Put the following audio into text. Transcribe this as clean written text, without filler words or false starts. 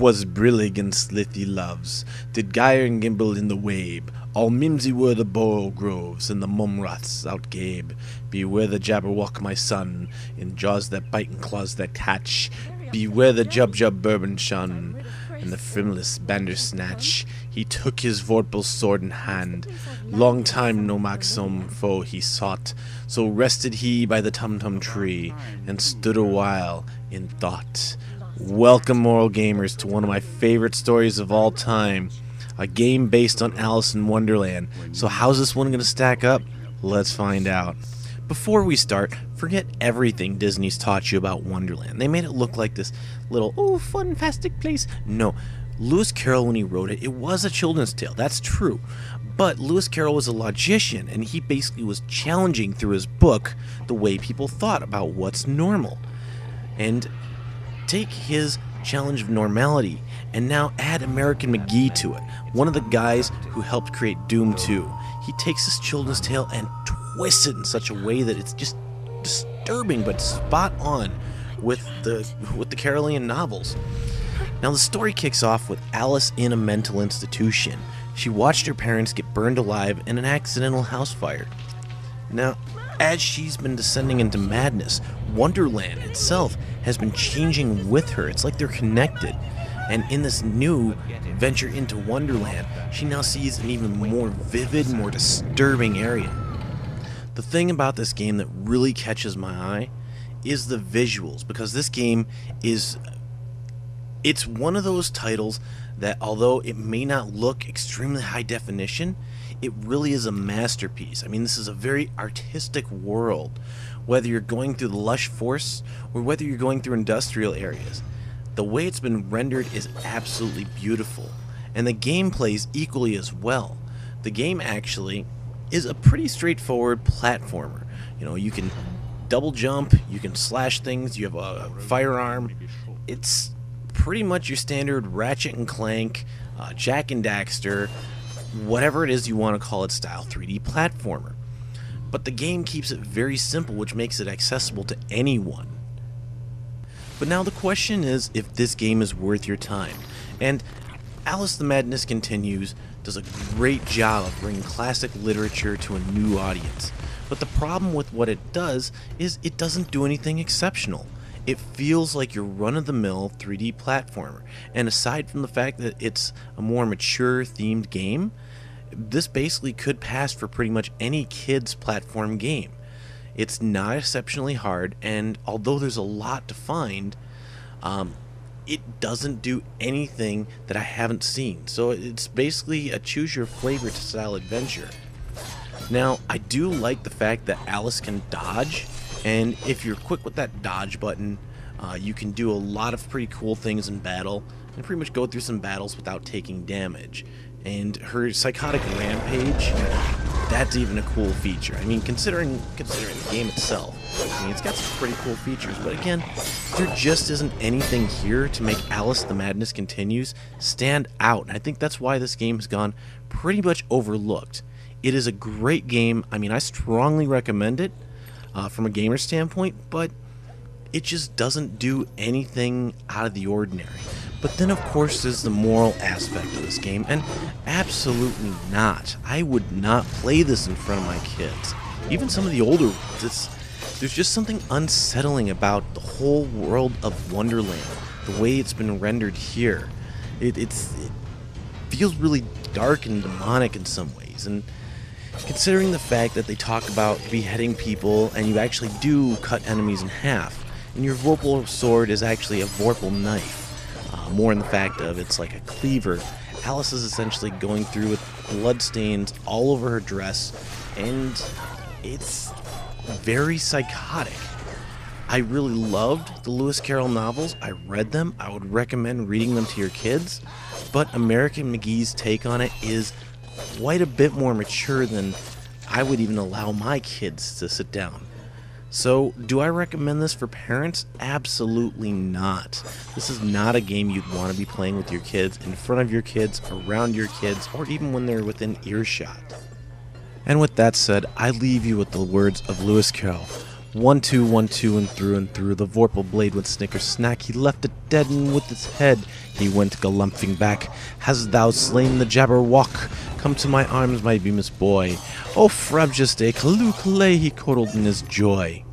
'Twas brillig and slithy loves, did gyre and gimble in the wabe. All mimsy were the borough groves, and the mumraths outgabe. Beware the jabberwock, my son, in jaws that bite and claws that catch. Beware the jub bourbon shun, and the frimless bandersnatch. He took his vorpal sword in hand, long time no maxim foe he sought. So rested he by the tum-tum tree, and stood a while in thought. Welcome, moral gamers, to one of my favorite stories of all time. A game based on Alice in Wonderland. So how's this one going to stack up? Let's find out. Before we start, forget everything Disney's taught you about Wonderland. They made it look like this little, fun, fantastic place. No, Lewis Carroll, when he wrote it, it was a children's tale. That's true. But Lewis Carroll was a logician, and he basically was challenging through his book the way people thought about what's normal. And take his challenge of normality and now add American McGee to it, one of the guys who helped create Doom 2. He takes this children's tale and twists it in such a way that it's just disturbing but spot on with the Carrollian novels. Now the story kicks off with Alice in a mental institution. She watched her parents get burned alive in an accidental house fire. Now, as she's been descending into madness, Wonderland itself has been changing with her. It's like they're connected. And in this new venture into Wonderland, she now sees an even more vivid, more disturbing area. The thing about this game that really catches my eye is the visuals, because this game it's one of those titles that, although it may not look extremely high definition, it really is a masterpiece. I mean, this is a very artistic world, whether you're going through the lush forests or whether you're going through industrial areas. The way it's been rendered is absolutely beautiful, and the game plays equally as well. The game actually is a pretty straightforward platformer. You know, you can double jump, you can slash things, you have a firearm. It's pretty much your standard Ratchet and Clank, Jack and Daxter, whatever it is you want to call it style 3D platformer. But the game keeps it very simple, which makes it accessible to anyone. But now the question is if this game is worth your time. And Alice the Madness Continues does a great job of bringing classic literature to a new audience. But the problem with what it does is it doesn't do anything exceptional. It feels like your run-of-the-mill 3D platformer. And aside from the fact that it's a more mature themed game, this basically could pass for pretty much any kid's platform game. It's not exceptionally hard, and although there's a lot to find, it doesn't do anything that I haven't seen. So it's basically a choose-your-flavor style adventure. Now, I do like the fact that Alice can dodge, and if you're quick with that dodge button, you can do a lot of pretty cool things in battle, and pretty much go through some battles without taking damage. And her psychotic rampage, that's even a cool feature. I mean, considering the game itself, I mean, it's got some pretty cool features. But again, there just isn't anything here to make Alice the Madness Continues stand out. And I think that's why this game has gone pretty much overlooked. It is a great game. I mean, I strongly recommend it from a gamer standpoint, but it just doesn't do anything out of the ordinary. But then, of course, there's the moral aspect of this game, and absolutely not. I would not play this in front of my kids. Even some of the older ones. There's just something unsettling about the whole world of Wonderland, the way it's been rendered here. It feels really dark and demonic in some ways, and considering the fact that they talk about beheading people, and you actually do cut enemies in half, and your vorpal sword is actually a vorpal knife. More in the fact of it's like a cleaver. Alice is essentially going through with bloodstains all over her dress, and it's very psychotic. I really loved the Lewis Carroll novels. I read them. I would recommend reading them to your kids, but American McGee's take on it is quite a bit more mature than I would even allow my kids to sit down. So, do I recommend this for parents? Absolutely not. This is not a game you'd want to be playing with your kids, in front of your kids, around your kids, or even when they're within earshot. And with that said, I leave you with the words of Lewis Carroll. 1, 2, 1, 2, and through. The vorpal blade went snicker snack. He left it dead, and with its head he went galumphing back. Hast thou slain the Jabberwock? Come to my arms, my bemis boy. Oh, frabjous day, Kaloo Kalay, he chortled in his joy.